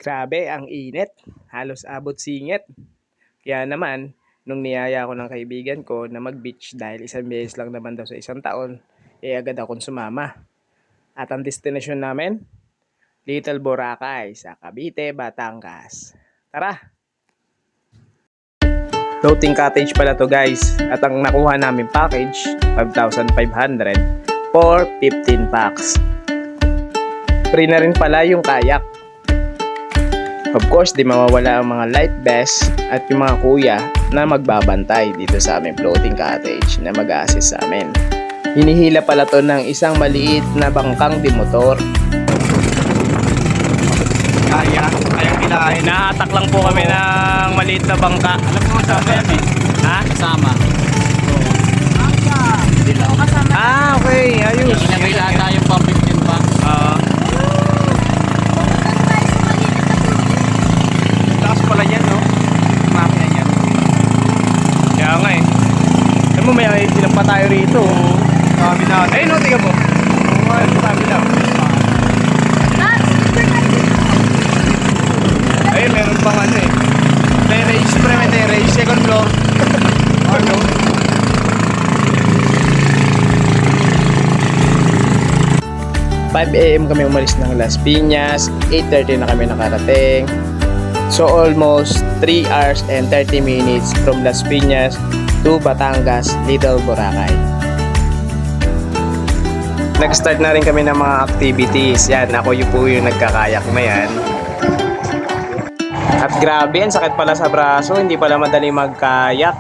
Grabe, ang init. Halos abot singit. Kaya naman, nung niyaya ko ng kaibigan ko na mag-beach dahil isang beses lang naman daw sa isang taon, agad akong sumama. At ang destinasyon namin, Little Boracay sa Cavite, Batangas. Tara! Floating cottage pala to guys. At ang nakuha namin package, 5,500 for 15 packs. Free na rin pala yung kayak. Of course, di mawawala ang mga life vest at yung mga kuya na magbabantay dito sa aming floating cottage na mag-a-assist sa amin. Hinihila pala to ng isang maliit na bangkang dimotor. Kayang kinain. Nahatak lang po kami ng maliit na bangka. Alam mo kasama yan eh. Ha? Kasama. Ah, okay. Ayos. Inagay ata yung pang 15 pa. Takas pala yan, no? Mafia yan. Kaya nga eh. Alam mo, may ilang pa tayo rito. Sabi na. Ayun o, tingnan mo. Sabi lang. Ayun, meron pang ano eh. Terrace, terrace, second floor. Ano? 5 AM kami umalis ng Las Piñas, 8:30 na kami nakarating. So almost 3 hours and 30 minutes from Las Piñas to Batangas, Little Boracay. Nag-start na rin kami ng mga activities. Yan, ako yung po yung nagkakayak na yan. At grabe, ang sakit pala sa braso, hindi pala madali magkayak.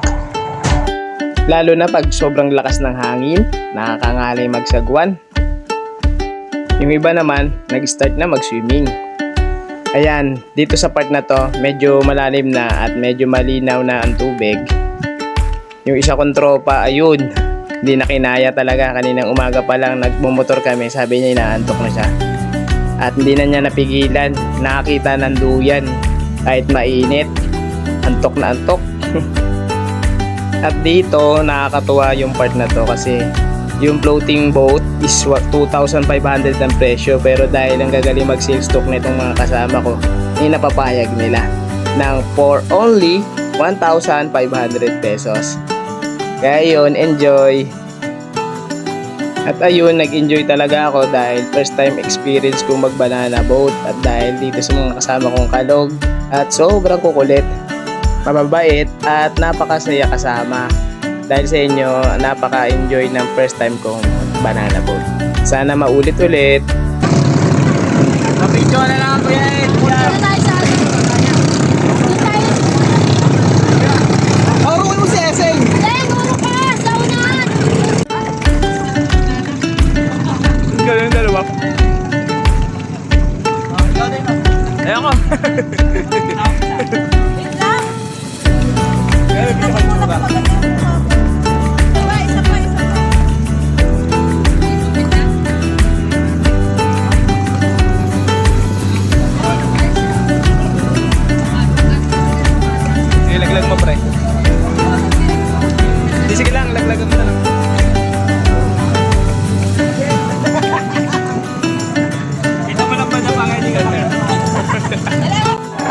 Lalo na pag sobrang lakas ng hangin, nakakangalay magsagwan. Yung iba naman, nag-start na mag-swimming. Ayan, dito sa part na to, medyo malalim na at medyo malinaw na ang tubig. Yung isa kong tropa, ayun, hindi na kinaya talaga. Kaninang umaga pa lang nagmumotor kami, sabi niya inaantok na siya. At hindi na niya napigilan, nakakita ng duyan. Kahit mainit, antok na antok. At dito, nakakatuwa yung part na to kasi yung floating boat is 2,500 ang presyo, pero dahil ang gagaling mag-sales stock na itong mga kasama ko, napapayag nila ng for only 1,500 pesos. Kaya yun, enjoy. At ayun, nag-enjoy talaga ako dahil first time experience kong mag-banana boat at dahil dito sa mga kasama kong kalog at sobrang kukulit, mababait at napakasaya kasama. Dahil sa inyo, napaka-enjoy ng first time kong banana boat. Sana maulit-ulit. Mapicture na lang ako yan. Haruin mo si Eseng. Ganun yung dalawa. Ayan ko. Laglag mo pre. Di sige lang, laglagan mo na lang. Ito mo lang ba na pangailangan ka?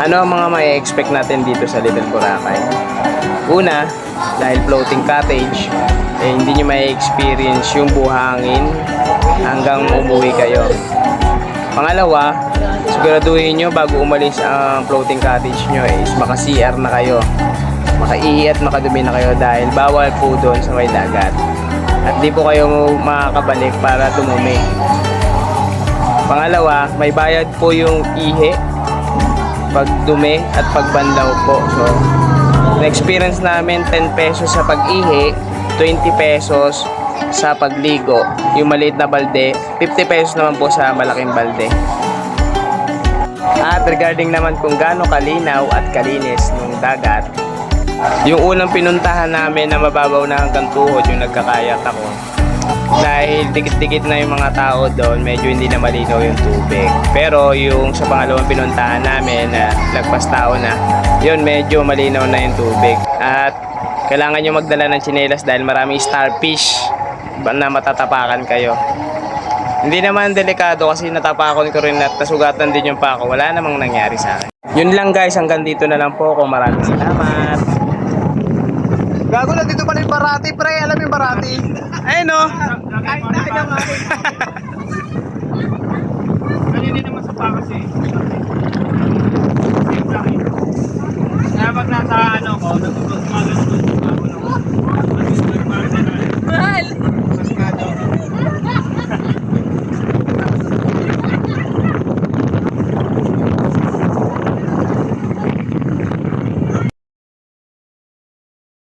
Ano ang mga may expect natin dito sa Little Boracay? Una, dahil floating cottage, hindi nyo may experience yung buhangin hanggang umuwi kayo. Pangalawa, siguraduhin nyo bago umalis ang floating cottage nyo is maka-CR na kayo. Makaihi at makadumi na kayo dahil bawal po doon sa may dagat. At di po kayo makakabalik para tumumi. Pangalawa, may bayad po yung ihi, pagdumi at pagbanlaw po. So, na-experience namin 10 pesos sa pag-ihi, 20 pesos sa pagligo. Yung maliit na balde, 50 pesos naman po sa malaking balde. At regarding naman kung gaano kalinaw at kalinis ng dagat, yung unang pinuntahan namin na mababaw na hanggang tuhod yung nagkakayak ako. Dahil dikit-dikit na yung mga tao doon, medyo hindi na malinaw yung tubig. Pero yung sa pangalawang pinuntahan namin na lagpas tao na, yun medyo malinaw na yung tubig. At kailangan nyo magdala ng tsinelas dahil maraming starfish na matatapakan kayo. Hindi naman delikado kasi natapakon ko rin at nasugatan din yung pako. Wala namang nangyari sa akin. Yun lang guys, hanggang dito na lang po ako. Maraming salamat. Gago na dito pa rin Barati, pre. Alam yung Barati? Ayun no. Kanina naman sa pakas eh. Kaya pag nasa ano ko, natutulog